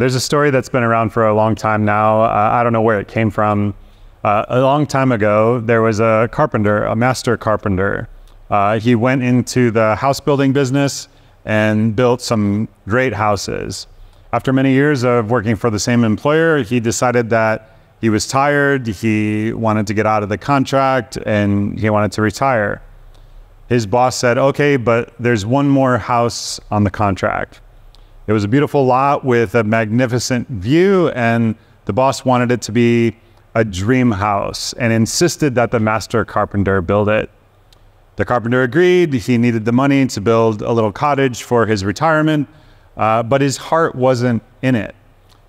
There's a story that's been around for a long time now. I don't know where it came from. A long time ago, there was a carpenter, a master carpenter. He went into the house building business and built some great houses. After many years of working for the same employer, he decided that he was tired, he wanted to get out of the contract, and he wanted to retire. His boss said, okay, but there's one more house on the contract. It was a beautiful lot with a magnificent view, and the boss wanted it to be a dream house and insisted that the master carpenter build it. The carpenter agreed. He needed the money to build a little cottage for his retirement, but his heart wasn't in it.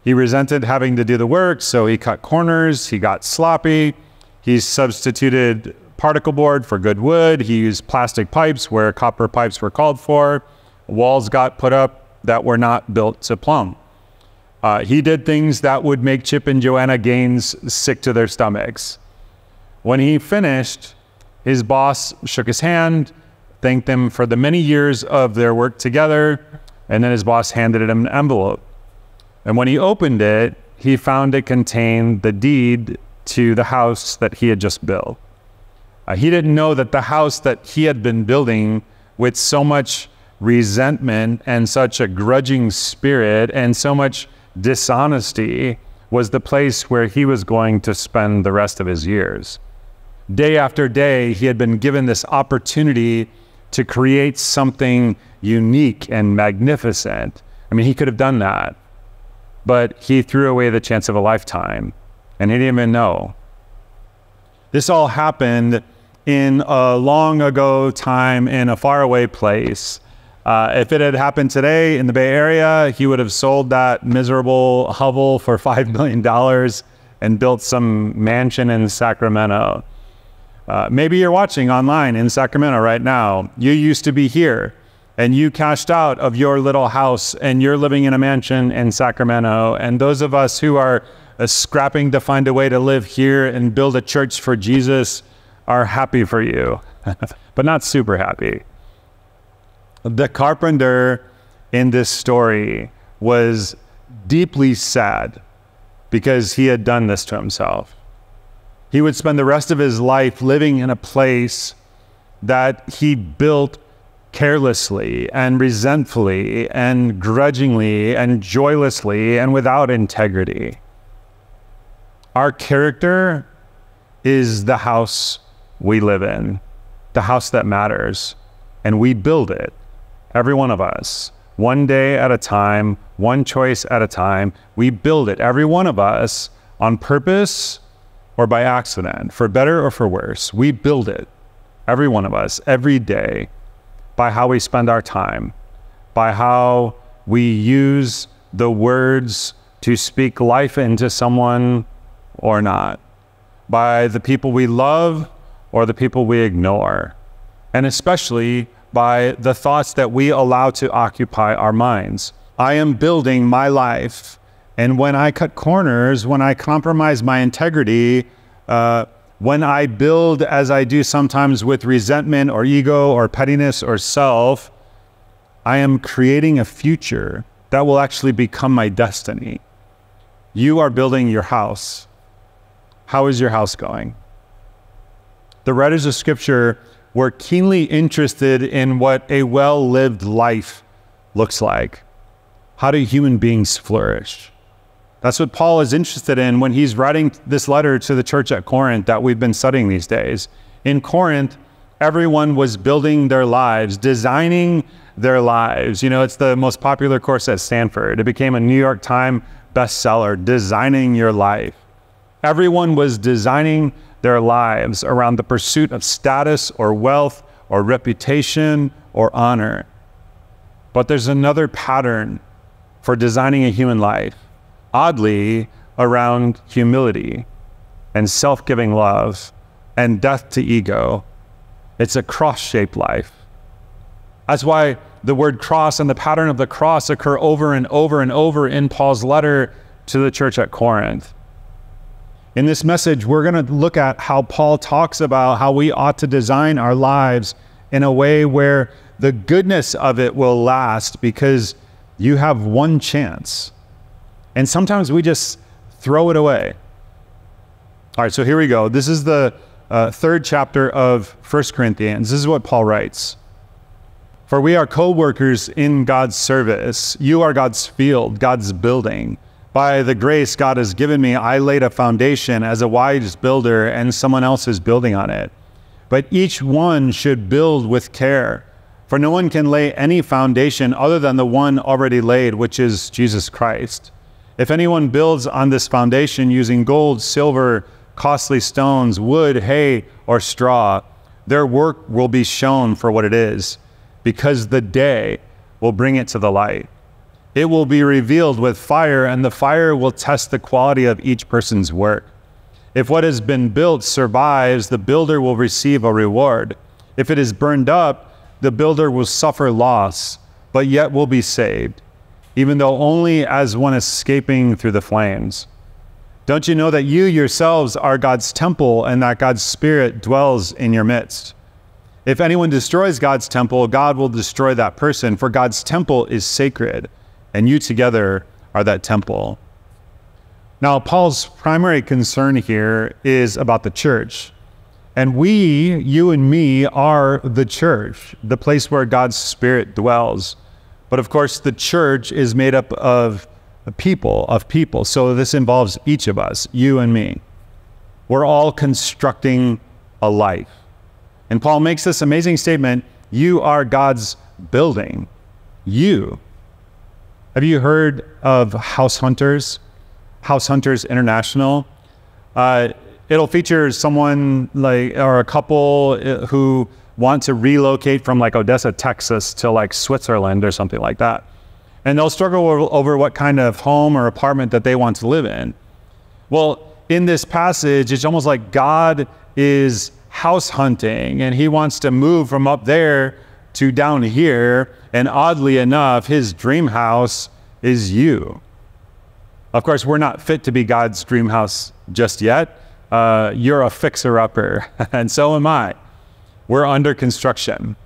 He resented having to do the work, so he cut corners, he got sloppy, he substituted particle board for good wood, he used plastic pipes where copper pipes were called for, walls got put up that were not built to plumb. He did things that would make Chip and Joanna Gaines sick to their stomachs. When he finished, his boss shook his hand, thanked them for the many years of their work together, and then his boss handed him an envelope. And when he opened it, he found it contained the deed to the house that he had just built. He didn't know that the house that he had been building with so much resentment and such a grudging spirit and so much dishonesty was the place where he was going to spend the rest of his years. Day after day, he had been given this opportunity to create something unique and magnificent. I mean, he could have done that, but he threw away the chance of a lifetime, and he didn't even know. This all happened in a long ago time in a faraway place. If it had happened today in the Bay Area, he would have sold that miserable hovel for $5 million and built some mansion in Sacramento. Maybe you're watching online in Sacramento right now. You used to be here and you cashed out of your little house and you're living in a mansion in Sacramento. And those of us who are scrapping to find a way to live here and build a church for Jesus are happy for you, but not super happy. The carpenter in this story was deeply sad because he had done this to himself. He would spend the rest of his life living in a place that he built carelessly and resentfully and grudgingly and joylessly and without integrity. Our character is the house we live in, the house that matters, and we build it. Every one of us, one day at a time, one choice at a time, we build it. Every one of us on purpose or by accident, for better or for worse, we build it. Every one of us, every day, by how we spend our time, by how we use the words to speak life into someone or not, by the people we love or the people we ignore, and especially by the thoughts that we allow to occupy our minds. I am building my life, and when I cut corners, when I compromise my integrity, when I build as I do sometimes with resentment or ego or pettiness or self, I am creating a future that will actually become my destiny. You are building your house. How is your house going? The writers of Scripture were keenly interested in what a well-lived life looks like. How do human beings flourish? That's what Paul is interested in when he's writing this letter to the church at Corinth that we've been studying these days. In Corinth, everyone was building their lives, designing their lives. You know, it's the most popular course at Stanford. It became a New York Times bestseller, Designing Your Life. Everyone was designing their lives around the pursuit of status or wealth or reputation or honor. But there's another pattern for designing a human life, oddly, around humility and self-giving love and death to ego. It's a cross-shaped life. That's why the word cross and the pattern of the cross occur over and over and over in Paul's letter to the church at Corinth. In this message, we're going to look at how Paul talks about how we ought to design our lives in a way where the goodness of it will last, because you have one chance. And sometimes we just throw it away. All right, so here we go. This is the third chapter of 1 Corinthians. This is what Paul writes. For we are co-workers in God's service. You are God's field, God's building. By the grace God has given me, I laid a foundation as a wise builder, and someone else is building on it. But each one should build with care. For no one can lay any foundation other than the one already laid, which is Jesus Christ. If anyone builds on this foundation using gold, silver, costly stones, wood, hay, or straw, their work will be shown for what it is, because the day will bring it to the light. It will be revealed with fire, and the fire will test the quality of each person's work. If what has been built survives, the builder will receive a reward. If it is burned up, the builder will suffer loss, but yet will be saved, even though only as one escaping through the flames. Don't you know that you yourselves are God's temple and that God's Spirit dwells in your midst? If anyone destroys God's temple, God will destroy that person, for God's temple is sacred, and you together are that temple. Now, Paul's primary concern here is about the church. And we, you and me, are the church, the place where God's Spirit dwells. But of course, the church is made up of people. So this involves each of us, you and me. We're all constructing a life. And Paul makes this amazing statement, you are God's building. You. Have you heard of House Hunters? House Hunters International? It'll feature someone or a couple who want to relocate from Odessa, Texas to Switzerland or something like that. And they'll struggle over what kind of home or apartment that they want to live in. Well, in this passage, it's almost like God is house hunting and he wants to move from up there to down here. And oddly enough, his dream house is you. Of course, we're not fit to be God's dream house just yet. You're a fixer-upper, and so am I. We're under construction.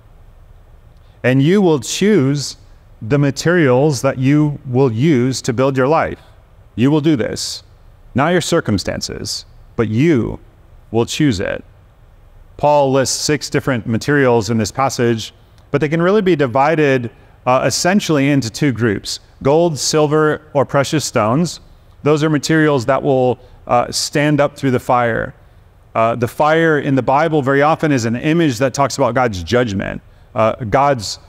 And you will choose the materials that you will use to build your life. You will do this. Not your circumstances, but you will choose it. Paul lists 6 different materials in this passage, but they can really be divided essentially into 2 groups. Gold, silver, or precious stones. Those are materials that will stand up through the fire. The fire in the Bible very often is an image that talks about God's judgment, God's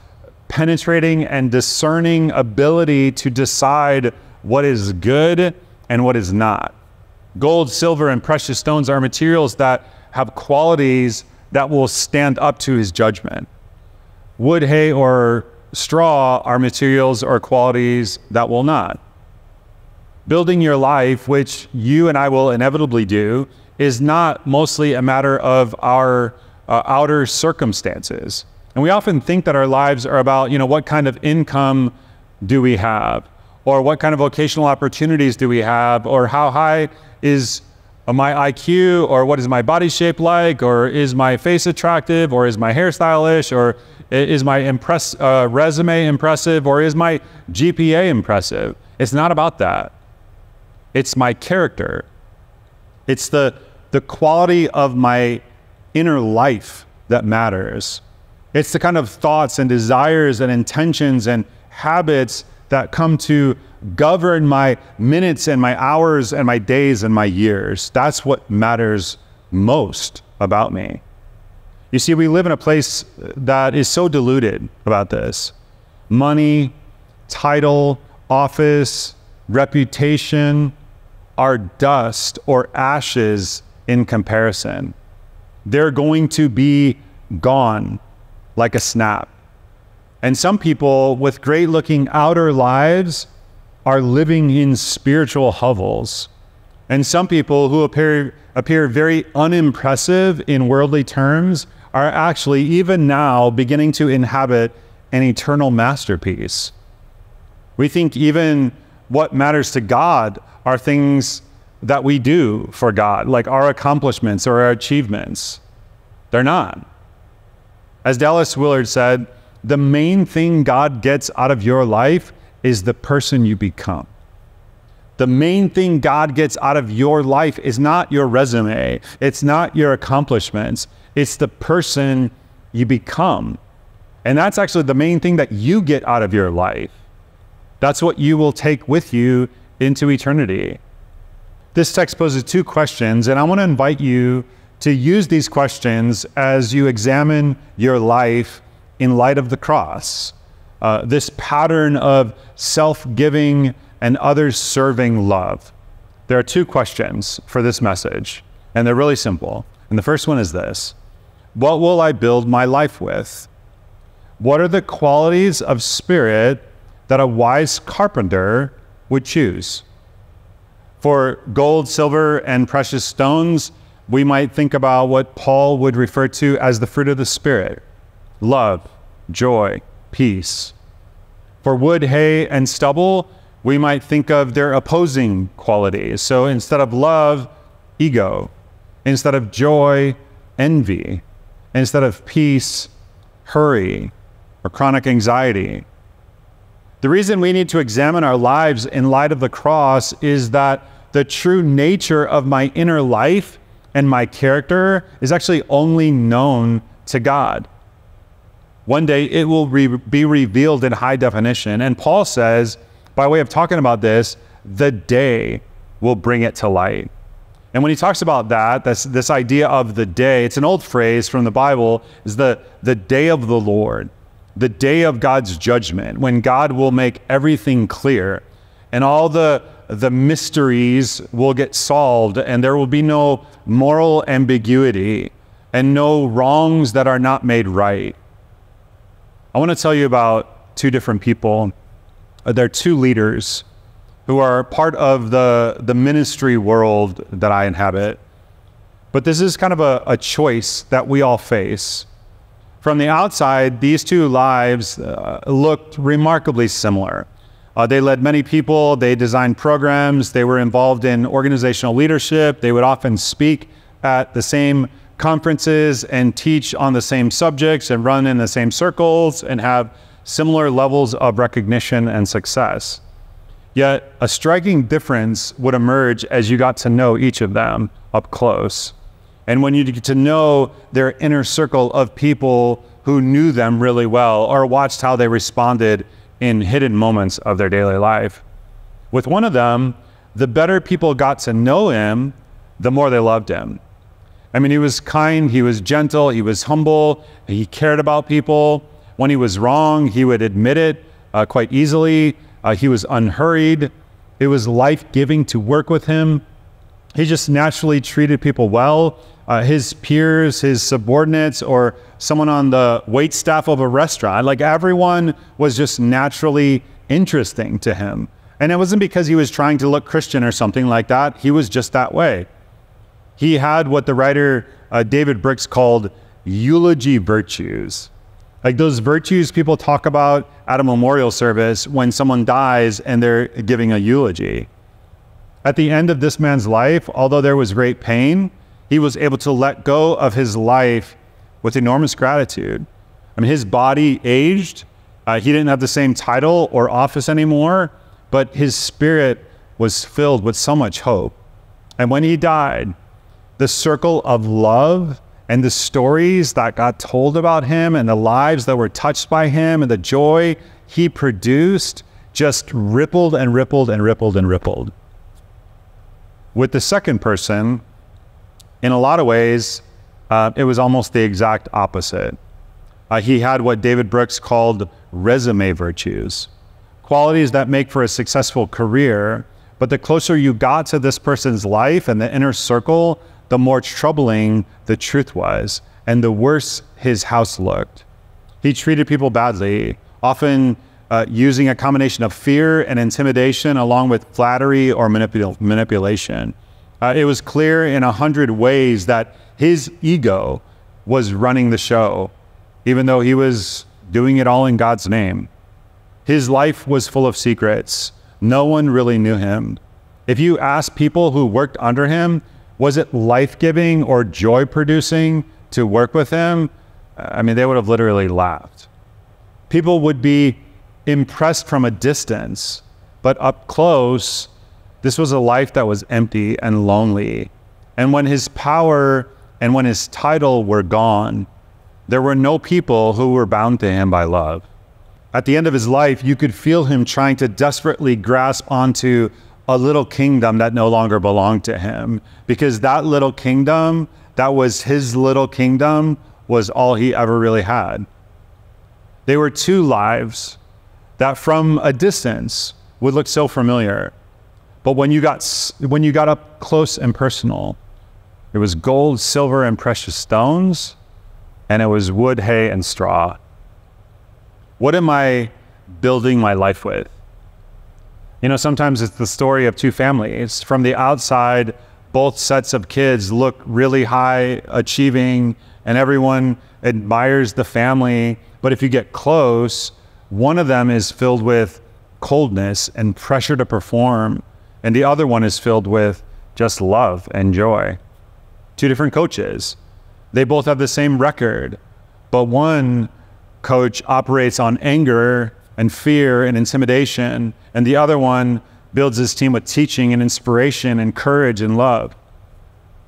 penetrating and discerning ability to decide what is good and what is not. Gold, silver, and precious stones are materials that have qualities that will stand up to his judgment. Wood, hay, or straw are materials or qualities that will not. Building your life, which you and I will inevitably do, is not mostly a matter of our outer circumstances. And we often think that our lives are about, what kind of income do we have? Or what kind of vocational opportunities do we have? Or how high is my IQ? Or what is my body shape like? Or is my face attractive? Or is my hair stylish? Or is my resume impressive? Or is my GPA impressive? It's not about that. It's my character. It's the quality of my inner life that matters. It's the kind of thoughts and desires and intentions and habits that come to govern my minutes and my hours and my days and my years. That's what matters most about me. You see, we live in a place that is so diluted about this. Money, title, office, reputation are dust or ashes in comparison. They're going to be gone like a snap. And some people with great looking outer lives are living in spiritual hovels. And some people who appear very unimpressive in worldly terms are actually even now beginning to inhabit an eternal masterpiece. We think even what matters to God are things that we do for God, like our accomplishments or our achievements. They're not. As Dallas Willard said, the main thing God gets out of your life is the person you become. The main thing God gets out of your life is not your resume. It's not your accomplishments. It's the person you become. And that's actually the main thing that you get out of your life. That's what you will take with you into eternity. This text poses two questions, and I want to invite you to use these questions as you examine your life in light of the cross. This pattern of self-giving and others-serving love. There are two questions for this message, and they're really simple. And the first one is this: what will I build my life with? What are the qualities of spirit that a wise carpenter would choose? For gold, silver, and precious stones, we might think about what Paul would refer to as the fruit of the Spirit: love, joy, peace. For wood, hay, and stubble, we might think of their opposing qualities. So instead of love, ego. Instead of joy, envy. Instead of peace, hurry, or chronic anxiety. The reason we need to examine our lives in light of the cross is that the true nature of my inner life and my character is actually only known to God. One day it will be revealed in high definition. And Paul says, by way of talking about this, the day will bring it to light. And when he talks about that, this idea of the day, it's an old phrase from the Bible, is the day of the Lord, the day of God's judgment, when God will make everything clear and all the mysteries will get solved, and there will be no moral ambiguity and no wrongs that are not made right. I want to tell you about two different people. They're two leaders who are part of the ministry world that I inhabit. But this is kind of a choice that we all face. From the outside, these two lives looked remarkably similar. They led many people, they designed programs, they were involved in organizational leadership, they would often speak at the same conferences and teach on the same subjects and run in the same circles and have similar levels of recognition and success. Yet a striking difference would emerge as you got to know each of them up close. And when you get to know their inner circle of people who knew them really well or watched how they responded in hidden moments of their daily life. With one of them, the better people got to know him, the more they loved him. I mean, he was kind, he was gentle, he was humble, he cared about people. When he was wrong, he would admit it quite easily. He was unhurried. It was life-giving to work with him. He just naturally treated people well. His peers, his subordinates, or someone on the wait staff of a restaurant, like everyone was just naturally interesting to him. And it wasn't because he was trying to look Christian or something like that. He was just that way. He had what the writer David Brooks called eulogy virtues. Like those virtues people talk about at a memorial service when someone dies and they're giving a eulogy. At the end of this man's life, although there was great pain, he was able to let go of his life with enormous gratitude. I mean, his body aged. He didn't have the same title or office anymore, but his spirit was filled with so much hope. And when he died, the circle of love and the stories that got told about him and the lives that were touched by him and the joy he produced just rippled and rippled and rippled and rippled. With the second person, in a lot of ways, it was almost the exact opposite. He had what David Brooks called resume virtues, qualities that make for a successful career, but the closer you got to this person's life and the inner circle, the more troubling the truth was, and the worse his house looked. He treated people badly, often using a combination of fear and intimidation along with flattery or manipulation. It was clear in 100 ways that his ego was running the show, even though he was doing it all in God's name. His life was full of secrets. No one really knew him. If you asked people who worked under him, was it life-giving or joy-producing to work with him? I mean, they would have literally laughed. People would be impressed from a distance, but up close, This was a life that was empty and lonely. And when his power and when his title were gone, there were no people who were bound to him by love. At the end of his life, you could feel him trying to desperately grasp onto a little kingdom that no longer belonged to him, because that little kingdom, that was his little kingdom, was all he ever really had. They were two lives that from a distance would look so familiar. But when you got up close and personal, it was gold, silver, and precious stones, and it was wood, hay, and straw. What am I building my life with? You know, sometimes it's the story of two families. From the outside, both sets of kids look really high achieving, and everyone admires the family. But if you get close, one of them is filled with coldness and pressure to perform, and the other one is filled with just love and joy. Two different coaches. They both have the same record, but one coach operates on anger and fear and intimidation, and the other one builds his team with teaching and inspiration and courage and love.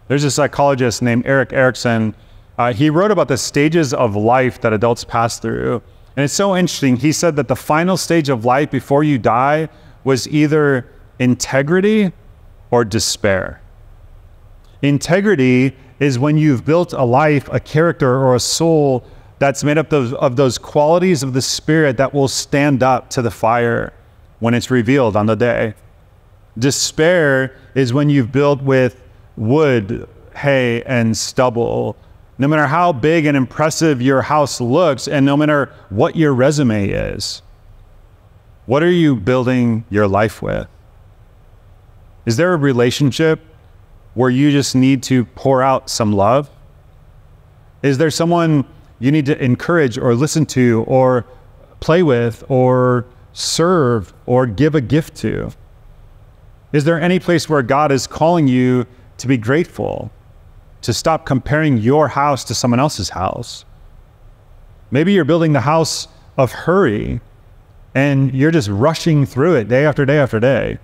There's a psychologist named Erik Erikson. He wrote about the stages of life that adults pass through. And it's so interesting. He said that the final stage of life before you die was either integrity or despair. Integrity is when you've built a life, a character, or a soul that's made up of those qualities of the Spirit that will stand up to the fire when it's revealed on the day. Despair is when you've built with wood, hay, and stubble. No matter how big and impressive your house looks, and no matter what your resume is, what are you building your life with? Is there a relationship where you just need to pour out some love? Is there someone you need to encourage or listen to or play with or serve or give a gift to? Is there any place where God is calling you to be grateful, to stop comparing your house to someone else's house? Maybe you're building the house of hurry and you're just rushing through it day after day after day.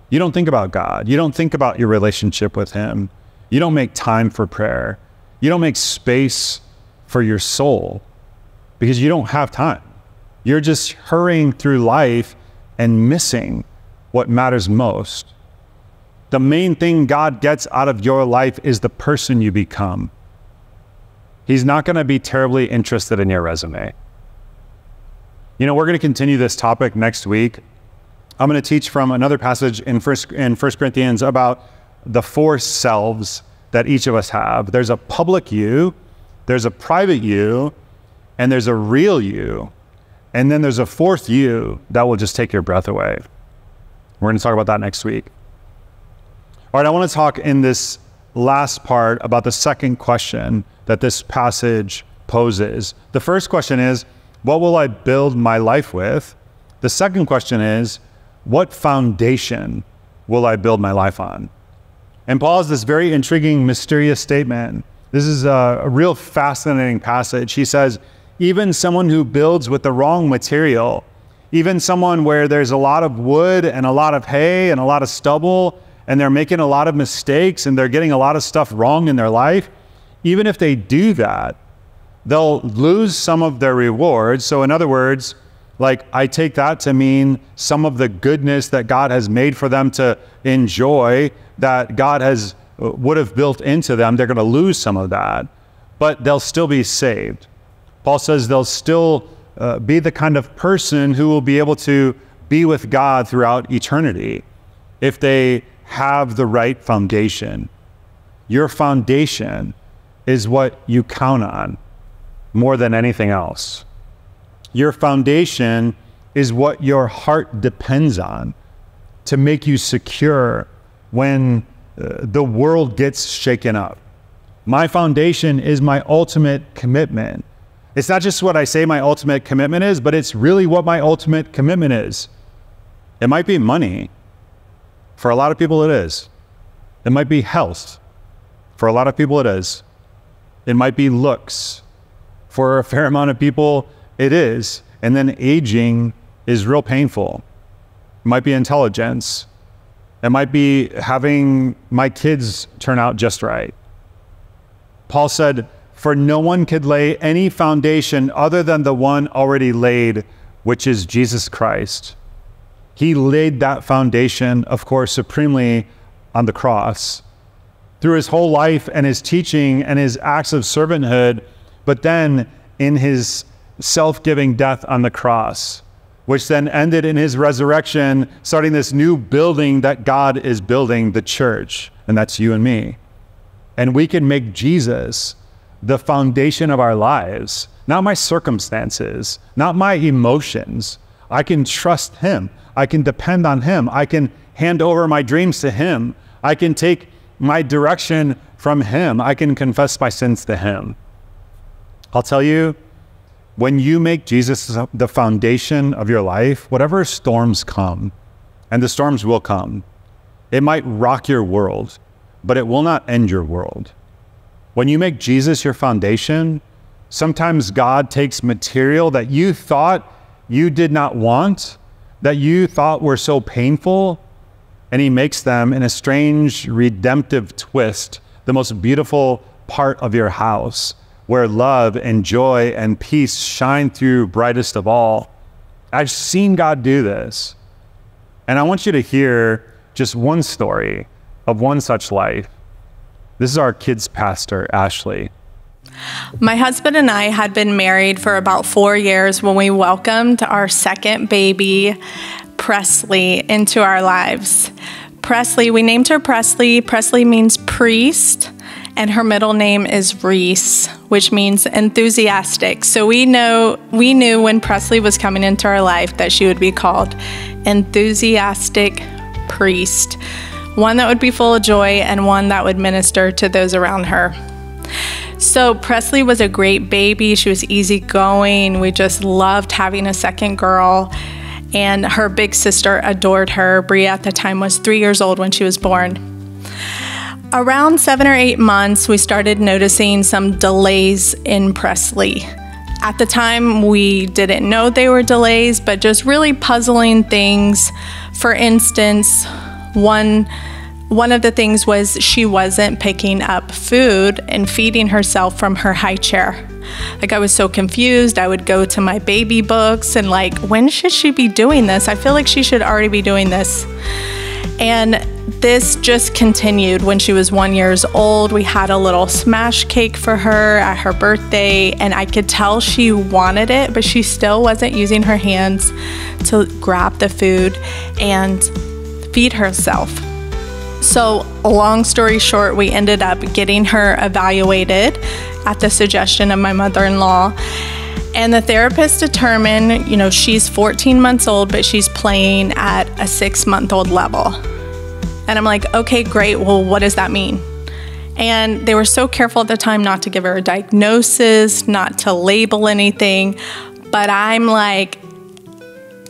You don't think about God. You don't think about your relationship with him. You don't make time for prayer. You don't make space for your soul because you don't have time. You're just hurrying through life and missing what matters most. The main thing God gets out of your life is the person you become. He's not going to be terribly interested in your resume. You know, we're going to continue this topic next week. I'm going to teach from another passage in 1 Corinthians about the four selves that each of us have. There's a public you, there's a private you, and there's a real you. And then there's a fourth you that will just take your breath away. We're going to talk about that next week. All right, I want to talk in this last part about the second question that this passage poses. The first question is, what will I build my life with? The second question is, what foundation will I build my life on? And Paul has this very intriguing, mysterious statement. This is a real fascinating passage. He says, even someone who builds with the wrong material, even someone where there's a lot of wood and a lot of hay and a lot of stubble, and they're making a lot of mistakes and they're getting a lot of stuff wrong in their life, even if they do that, they'll lose some of their rewards. So in other words, like I take that to mean some of the goodness that God has made for them to enjoy, that God would have built into them, they're going to lose some of that, but they'll still be saved. Paul says they'll still be the kind of person who will be able to be with God throughout eternity if they have the right foundation. Your foundation is what you count on more than anything else. Your foundation is what your heart depends on to make you secure when the world gets shaken up. My foundation is my ultimate commitment. It's not just what I say my ultimate commitment is, but it's really what my ultimate commitment is. It might be money. For a lot of people, it is. It might be health. For a lot of people, it is. It might be looks. For a fair amount of people, it is. And then aging is real painful. It might be intelligence. It might be having my kids turn out just right. Paul said, "For no one could lay any foundation other than the one already laid, which is Jesus Christ." He laid that foundation, of course, supremely on the cross through his whole life and his teaching and his acts of servanthood, but then in his self-giving death on the cross, which then ended in his resurrection, starting this new building that God is building, the church, and that's you and me. And we can make Jesus the foundation of our lives, not my circumstances, not my emotions. I can trust him. I can depend on him. I can hand over my dreams to him. I can take my direction from him. I can confess my sins to him. I'll tell you, when you make Jesus the foundation of your life, whatever storms come, and the storms will come, it might rock your world, but it will not end your world. When you make Jesus your foundation, sometimes God takes material that you thought you did not want, that you thought were so painful, and he makes them in a strange redemptive twist, the most beautiful part of your house, where love and joy and peace shine through brightest of all. I've seen God do this. And I want you to hear just one story of one such life. This is our kids' pastor, Ashley. My husband and I had been married for about 4 years when we welcomed our second baby, Presley, into our lives. Presley, we named her Presley. Presley means priest, and her middle name is Reese, which means enthusiastic. So we knew when Presley was coming into our life that she would be called enthusiastic priest, one that would be full of joy and one that would minister to those around her. So Presley was a great baby. She was easygoing. We just loved having a second girl. And her big sister adored her. Bria at the time was 3 years old when she was born. Around 7 or 8 months, we started noticing some delays in Presley. At the time, we didn't know they were delays, but just really puzzling things. For instance, one of the things was she wasn't picking up food and feeding herself from her high chair. Like, I was so confused. I would go to my baby books and like, when should she be doing this? I feel like she should already be doing this. And this just continued when she was 1 year old. We had a little smash cake for her at her birthday, and I could tell she wanted it, but she still wasn't using her hands to grab the food and feed herself. So, long story short, we ended up getting her evaluated at the suggestion of my mother-in-law. And the therapist determined, she's 14 months old, but she's playing at a 6-month-old level. And I'm like, okay, great. Well, what does that mean? And they were so careful at the time not to give her a diagnosis, not to label anything. But I'm like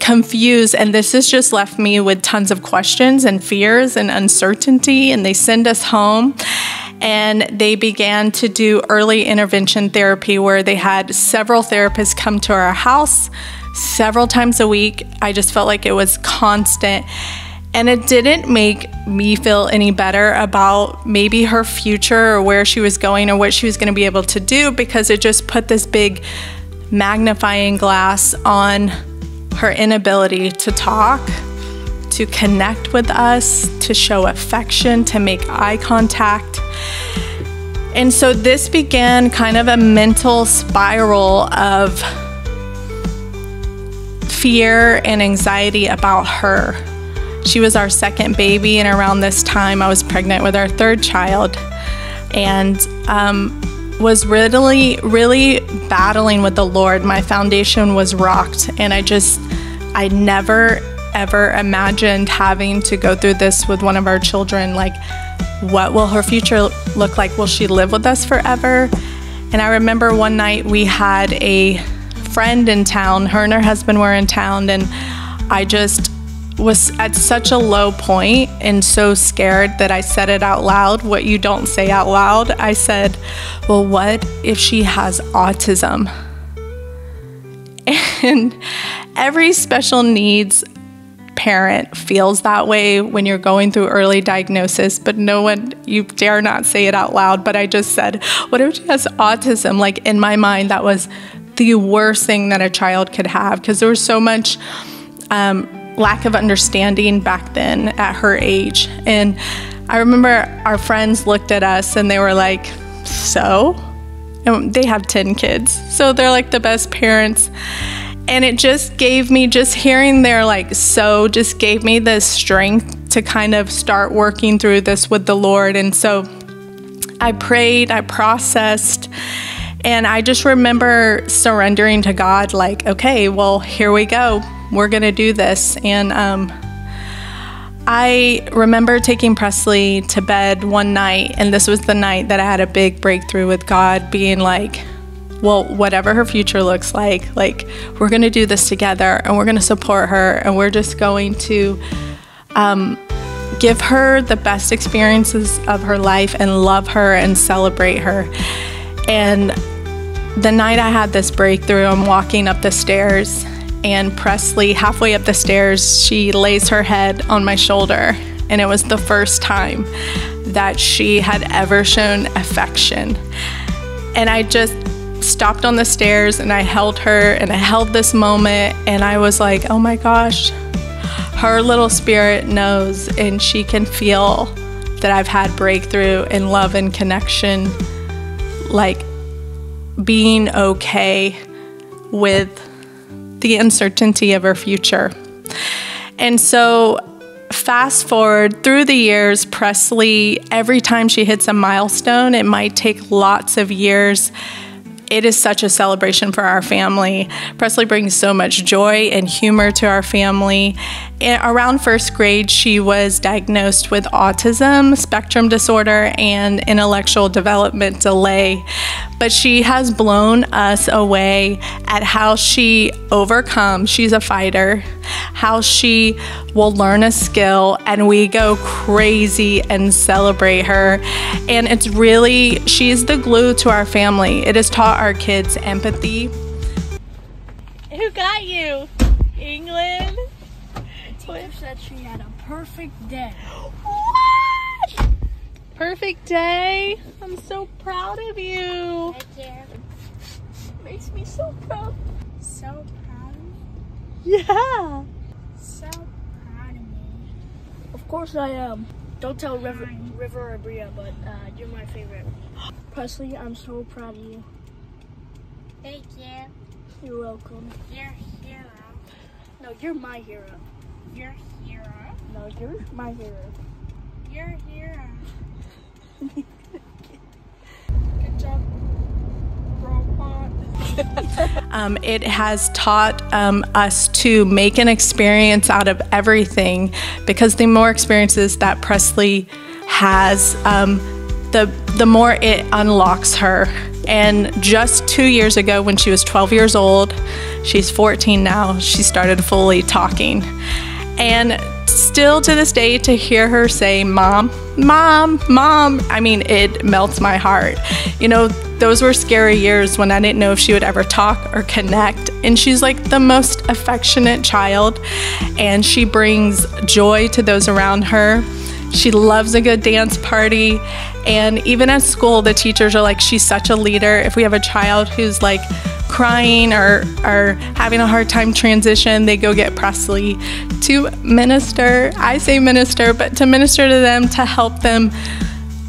confused. And this has just left me with tons of questions and fears and uncertainty. And they send us home. And they began to do early intervention therapy where they had several therapists come to our house several times a week. I just felt like it was constant. And it didn't make me feel any better about maybe her future or where she was going or what she was going to be able to do, because it just put this big magnifying glass on her inability to talk, to connect with us, to show affection, to make eye contact. And so this began kind of a mental spiral of fear and anxiety about her. She was our second baby, and around this time I was pregnant with our third child, and was really, really battling with the Lord. My foundation was rocked, and I never ever imagined having to go through this with one of our children. Like, what will her future look like? Will she live with us forever? And I remember one night we had a friend in town. Her and her husband were in town, and I just was at such a low point and so scared that I said it out loud, what you don't say out loud. I said, well, what if she has autism? And every special needs parent feels that way when you're going through early diagnosis, but no one, you dare not say it out loud, but I just said, what if she has autism? Like, in my mind, that was the worst thing that a child could have, because there was so much lack of understanding back then at her age. And I remember our friends looked at us and they were like, so? And they have 10 kids, so they're like the best parents. And it just gave me, just hearing their like, so just gave me the strength to kind of start working through this with the Lord. And so I prayed, I processed, and I just remember surrendering to God, like, okay, well, here we go. We're going to do this. And I remember taking Presley to bed one night, and this was the night that I had a big breakthrough with God, being like, well, whatever her future looks like, we're going to do this together, and we're going to support her, and we're just going to give her the best experiences of her life and love her and celebrate her. And the night I had this breakthrough, I'm walking up the stairs, and Presley, halfway up the stairs, she lays her head on my shoulder, and it was the first time that she had ever shown affection. And I just stopped on the stairs and I held her, and I held this moment, and I was like, oh my gosh, her little spirit knows, and she can feel that I've had breakthrough in love and connection, like being okay with the uncertainty of her future. And so fast forward through the years, Presley, every time she hits a milestone, it might take lots of years. It is such a celebration for our family. Presley brings so much joy and humor to our family. Around first grade, she was diagnosed with autism, spectrum disorder, and intellectual development delay. But she has blown us away at how she overcomes. She's a fighter. How she will learn a skill, and we go crazy and celebrate her. And it's really, she's the glue to our family. It has taught our kids empathy. Who got you? England? Teacher said she had a perfect day. What? Perfect day? I'm so proud of you. Thank you. Makes me so proud. So proud of me? Yeah. So proud of me. Of course I am. Don't tell River or Bria, but you're my favorite. Presley, I'm so proud of you. Thank you. You're welcome. You're a hero. No, you're my hero. You're a hero? No, you're my hero. You're a hero. Good job, robot. It has taught us to make an experience out of everything, because the more experiences that Presley has, the more it unlocks her. And just 2 years ago, when she was 12 years old, she's 14 now, she started fully talking. And still to this day, to hear her say, Mom, Mom, Mom, I mean, it melts my heart. You know, those were scary years when I didn't know if she would ever talk or connect. And she's like the most affectionate child, and she brings joy to those around her. She loves a good dance party. And even at school, the teachers are like, she's such a leader. If we have a child who's like crying or having a hard time transition, they go get Presley to minister. I say minister, but to minister to them, to help them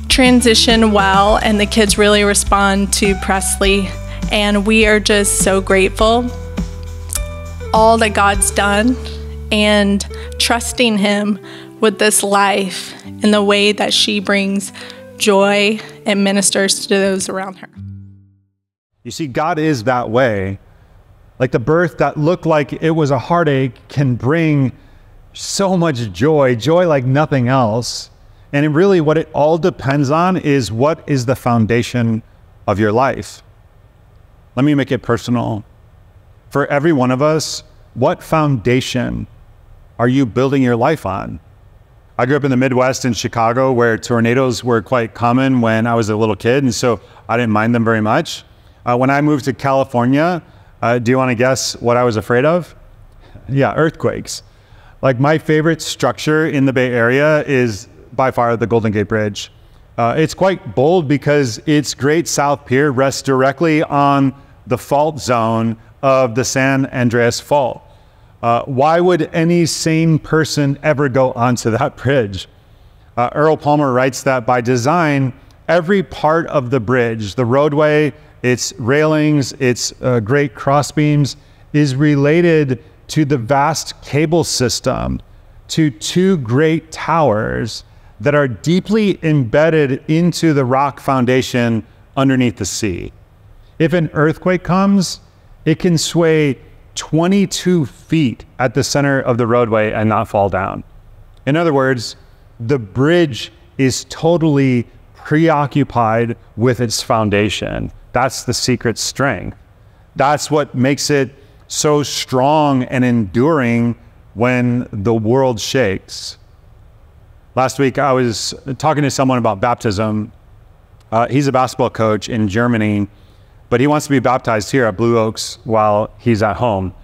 transition well. And the kids really respond to Presley. And we are just so grateful. All that God's done, and trusting Him with this life in the way that she brings joy and ministers to those around her. You see, God is that way. Like the birth that looked like it was a heartache can bring so much joy like nothing else. And really what it all depends on is what is the foundation of your life. Let me make it personal. For every one of us, what foundation are you building your life on? I grew up in the Midwest in Chicago, where tornadoes were quite common when I was a little kid, and so I didn't mind them very much. When I moved to California, do you want to guess what I was afraid of? Yeah, earthquakes. Like, my favorite structure in the Bay Area is by far the Golden Gate Bridge. It's quite bold because its Great South Pier rests directly on the fault zone of the San Andreas Fault. Why would any sane person ever go onto that bridge? Earl Palmer writes that by design, every part of the bridge, the roadway, its railings, its great crossbeams, is related to the vast cable system, to two great towers that are deeply embedded into the rock foundation underneath the sea. If an earthquake comes, it can sway 22 feet at the center of the roadway and not fall down. In other words, the bridge is totally preoccupied with its foundation. That's the secret strength. That's what makes it so strong and enduring when the world shakes. Last week, I was talking to someone about baptism. He's a basketball coach in Germany, but he wants to be baptized here at Blue Oaks while he's at home.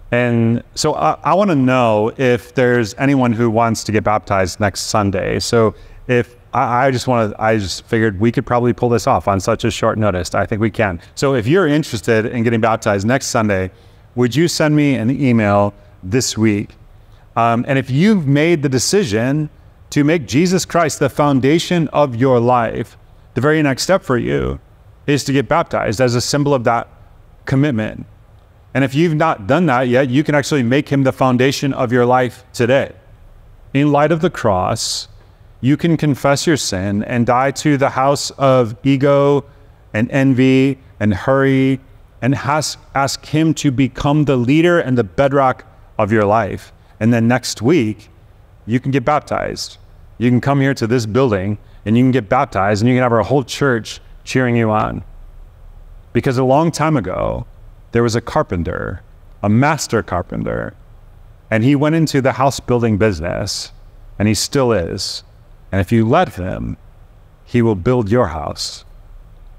And so I want to know if there's anyone who wants to get baptized next Sunday. So if I just figured we could probably pull this off on such a short notice. I think we can. So if you're interested in getting baptized next Sunday, would you send me an email this week? And if you've made the decision to make Jesus Christ the foundation of your life, the very next step for you is to get baptized as a symbol of that commitment. And if you've not done that yet, you can actually make him the foundation of your life today. In light of the cross, you can confess your sin and die to the house of ego and envy and hurry and ask him to become the leader and the bedrock of your life. And then next week, you can get baptized. You can come here to this building and you can get baptized and you can have our whole church cheering you on. Because a long time ago, there was a carpenter, a master carpenter, and he went into the house building business, and he still is. And if you let him, he will build your house.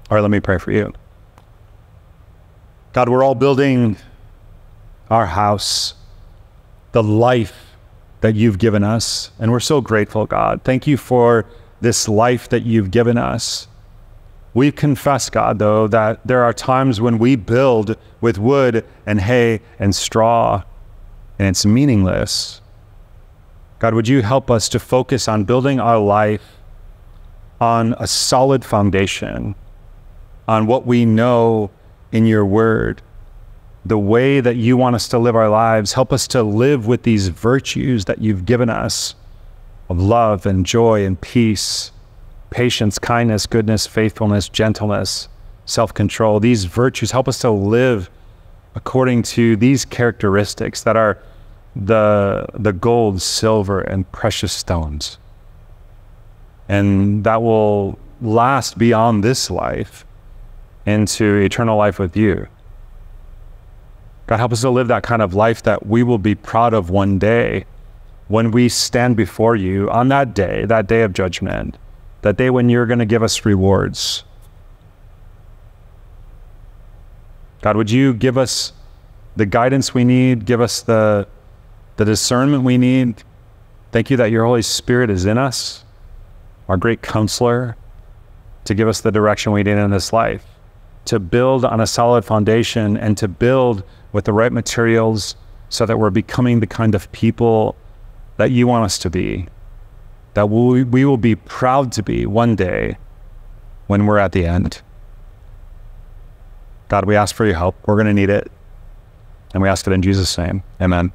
All right, let me pray for you. God, we're all building our house, the life that you've given us, and we're so grateful, God. Thank you for this life that you've given us. We confess, God, though, that there are times when we build with wood and hay and straw, and it's meaningless. God, would you help us to focus on building our life on a solid foundation, on what we know in your word, the way that you want us to live our lives. Help us to live with these virtues that you've given us of love and joy and peace, patience, kindness, goodness, faithfulness, gentleness, self-control. These virtues, help us to live according to these characteristics that are the gold, silver, and precious stones. And that will last beyond this life into eternal life with you. God, help us to live that kind of life that we will be proud of one day when we stand before you on that day of judgment, that day when you're going to give us rewards. God, would you give us the guidance we need, give us the discernment we need. Thank you that your Holy Spirit is in us, our great counselor, to give us the direction we need in this life, to build on a solid foundation and to build with the right materials so that we're becoming the kind of people that you want us to be, that we will be proud to be one day when we're at the end. God, we ask for your help. We're going to need it. And we ask it in Jesus' name. Amen.